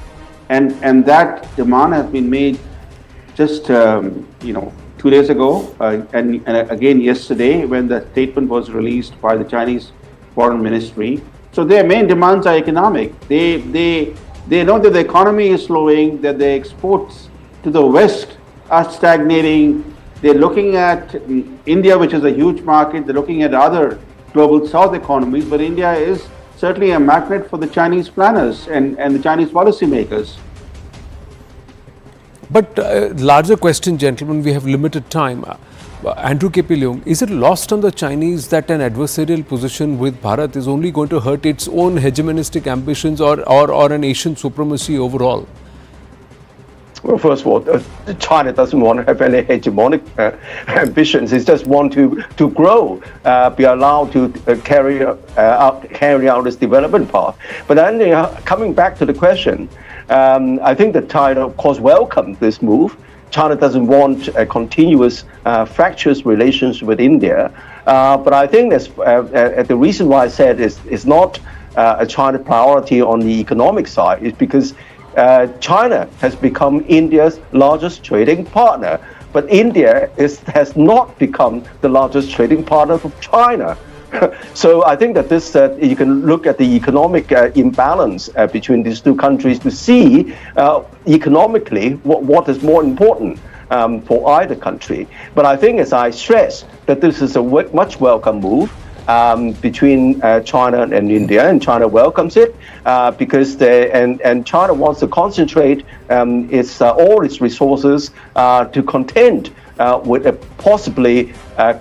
And that demand has been made just 2 days ago and again yesterday when the statement was released by the Chinese Foreign Ministry. So their main demands are economic. They know that the economy is slowing, that the exports to the West are stagnating, They're looking at India, which is a huge market. They're looking at other global south economies, but India is certainly a magnet for the Chinese planners and the Chinese policymakers. But larger question, gentlemen, we have limited time. Andrew K.P. Leung, is it lost on the Chinese that an adversarial position with Bharat is only going to hurt its own hegemonistic ambitions or an Asian supremacy overall? Well, first of all, China doesn't want to have any hegemonic ambitions. It just wants to grow, be allowed to carry out its development path. But then, coming back to the question, I think that China, of course, welcomed this move. China doesn't want a continuous fractious relations with India. But I think the reason why I said it's not a China priority on the economic side is because China has become India's largest trading partner, but India has not become the largest trading partner of China. So I think that this you can look at the economic imbalance between these two countries to see economically what is more important for either country. But I think, as I stress, that this is a much welcome move between China and India, and China welcomes it because China wants to concentrate all its resources to contend with a possibly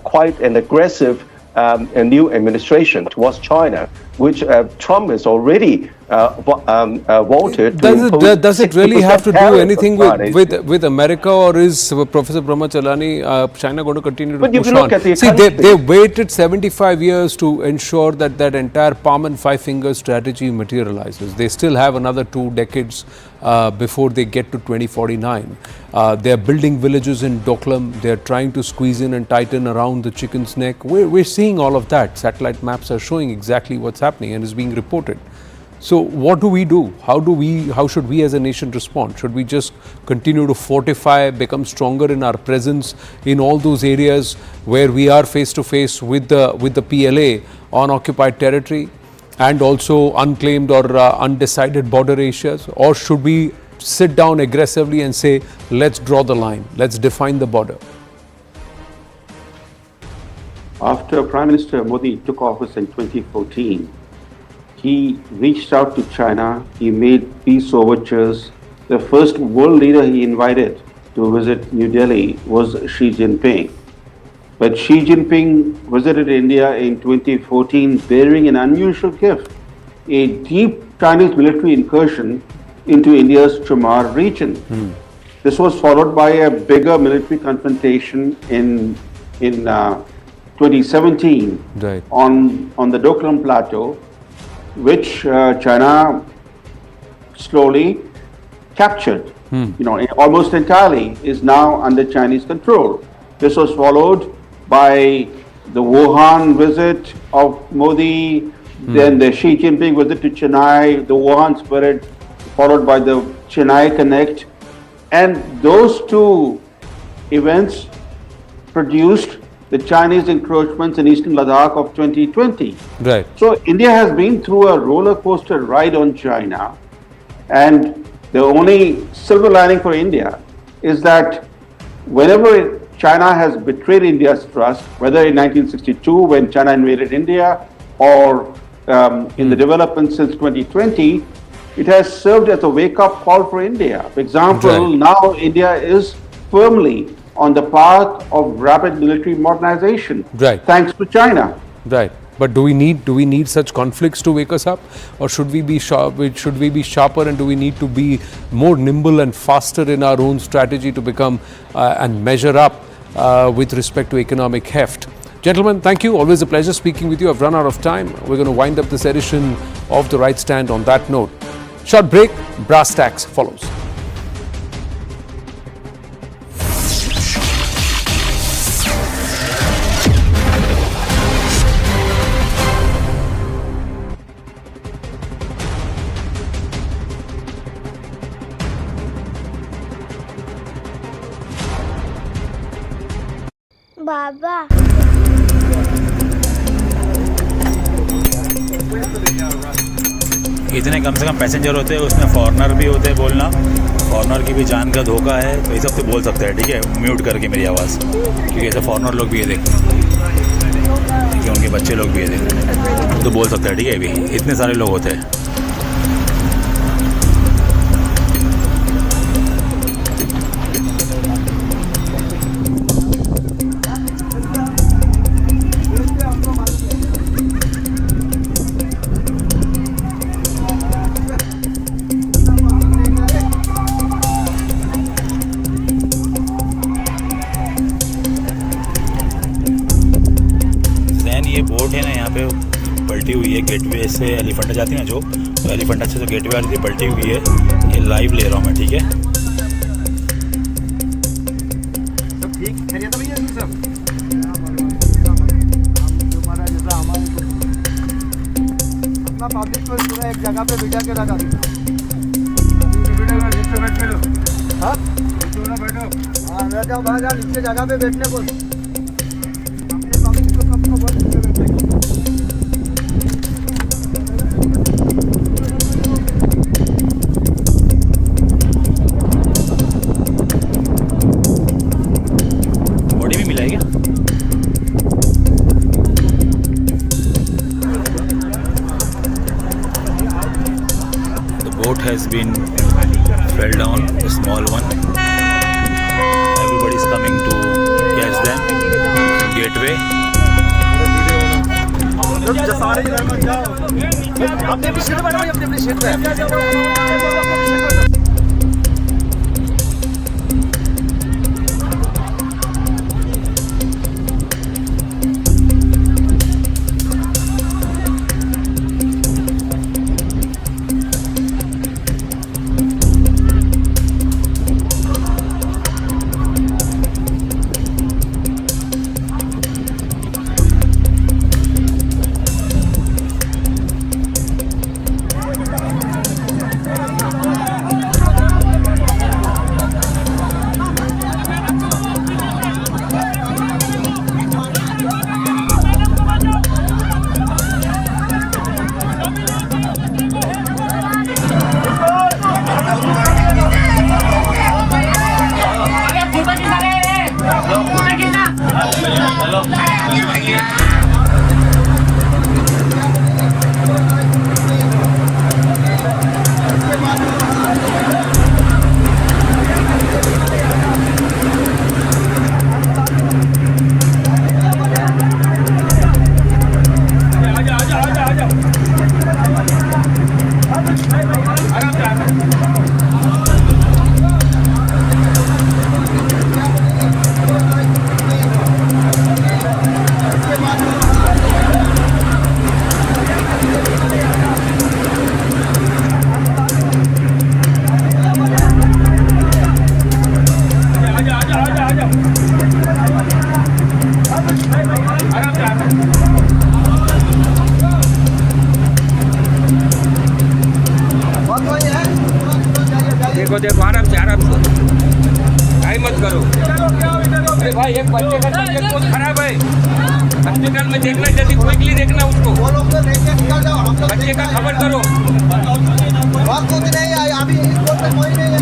quite an aggressive a new administration towards China, which Trump has already wanted. Does it really have to do anything with America, or is Professor Brahmachalani China going to continue to push on? See, they waited 75 years to ensure that that entire palm and five finger strategy materializes. They still have another 2 decades before they get to 2049. They are building villages in Doklam. They are trying to squeeze in and tighten around the chicken's neck. We're seeing all of that. Satellite maps are showing exactly what's happening and is being reported. So what do we do? How should we as a nation respond? Should we just continue to fortify, become stronger in our presence in all those areas where we are face to face with the PLA on occupied territory and also unclaimed or undecided border areas? Or should we sit down aggressively and say, let's draw the line, let's define the border? After Prime Minister Modi took office in 2014, he reached out to China, he made peace overtures. The first world leader he invited to visit New Delhi was Xi Jinping. But Xi Jinping visited India in 2014 bearing an unusual gift, a deep Chinese military incursion into India's Chamar region. This was followed by a bigger military confrontation in 2017 on the Doklam Plateau, which China slowly captured, almost entirely, is now under Chinese control. This was followed by the Wuhan visit of Modi, then the Xi Jinping visit to Chennai, the Wuhan spirit, followed by the Chennai Connect. And those two events produced the Chinese encroachments in eastern Ladakh of 2020. Right. So India has been through a roller coaster ride on China, and the only silver lining for India is that whenever China has betrayed India's trust, whether in 1962 when China invaded India or in the development since 2020, it has served as a wake-up call for India. For example, now India is firmly on the path of rapid military modernization, thanks to China. Right. But do we need such conflicts to wake us up, or should we be sharper, and do we need to be more nimble and faster in our own strategy to become and measure up with respect to economic heft? Gentlemen, thank you. Always a pleasure speaking with you. I've run out of time. We're going to wind up this edition of The Right Stand on that note. Short break. Brass tacks follows. Baba. इतने कम से कम passenger होते हैं, उसमें foreigner भी होते हैं, बोलना foreigner की भी जान का धोखा है, तो ये सब तो बोल सकते हैं, ठीक है, म्यूट करके मेरी आवाज़, क्योंकि ऐसे फॉरेनर लोग भी ये देखते हैं, क्योंकि उनके बच्चे लोग भी ये देखते हैं, तो बोल सकते हैं, ठीक है, अभी इतने सारे लोग होते हैं। ये बोट है ना, यहाँ पे पलटी हुई है, गेटवे से एलिफेंटा जाती है ना, जो तो एलिफेंटा से जो गेटवे वाली थी पलटी हुई है, ये लाइव ले रहा हूँ मैं, ठीक है। सब ठीक खैरियत भैया सब अपना पब्लिक को पूरा एक जगह पे बिठा के रखा हाँ बैठो, हाँ मैं जाओ बाहर जाओ, नीचे जगह पे बैठने को बॉडी भी मिला है क्या? The boat has been fell down, a small one. Everybody is coming to catch them. Gateway. अपने अपनी सीट बैठो, अपने अपनी सीट पे। देखो देखो आराम से टाइम मत करो। अरे भाई एक बच्चे का तबीयत बहुत खराब है, हॉस्पिटल में देखना, जल्दी क्विकली देखना उसको। बच्चे का खबर करो। कुछ नहीं है अभी इस कोर्ट में कोई नहीं है।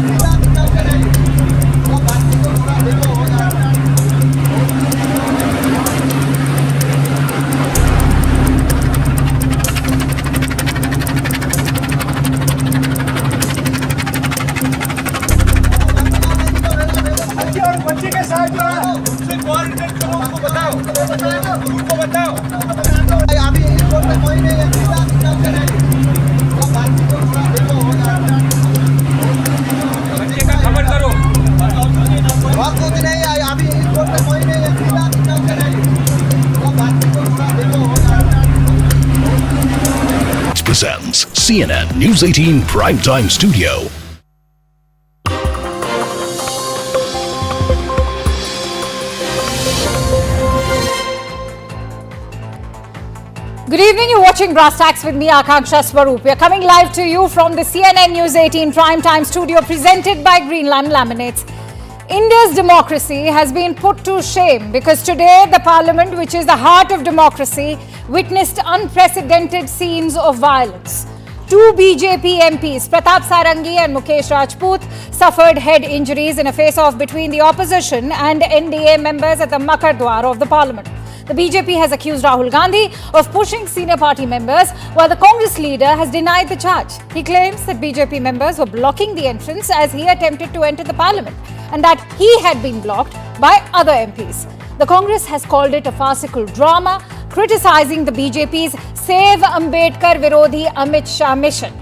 बच्चे के साथ जो है उनसे कोऑर्डिनेट करो, उनको बताओ, उनको बताओ। अभी इस कोर्ट में कोई नहीं है। बच्चे का खबर करो। कुछ नहीं है अभी इस कोर्ट में कोई नहीं है। Presents CNN News 18 Primetime Studio. Good evening, you're watching Brass Tacks with me, Akanksha Swaroop. We are coming live to you from the CNN News 18 Primetime Studio presented by Greenland Laminates. India's democracy has been put to shame because today the parliament, which is the heart of democracy, witnessed unprecedented scenes of violence. Two BJP MPs, Pratap Sarangi and Mukesh Rajput, suffered head injuries in a face-off between the opposition and NDA members at the Makar Dwar of the parliament. The BJP has accused Rahul Gandhi of pushing senior party members, while the Congress leader has denied the charge. He claims that BJP members were blocking the entrance as he attempted to enter the parliament, and that he had been blocked by other MPs. The Congress has called it a farcical drama, criticizing the BJP's Save Ambedkar Virodhi Amit Shah mission.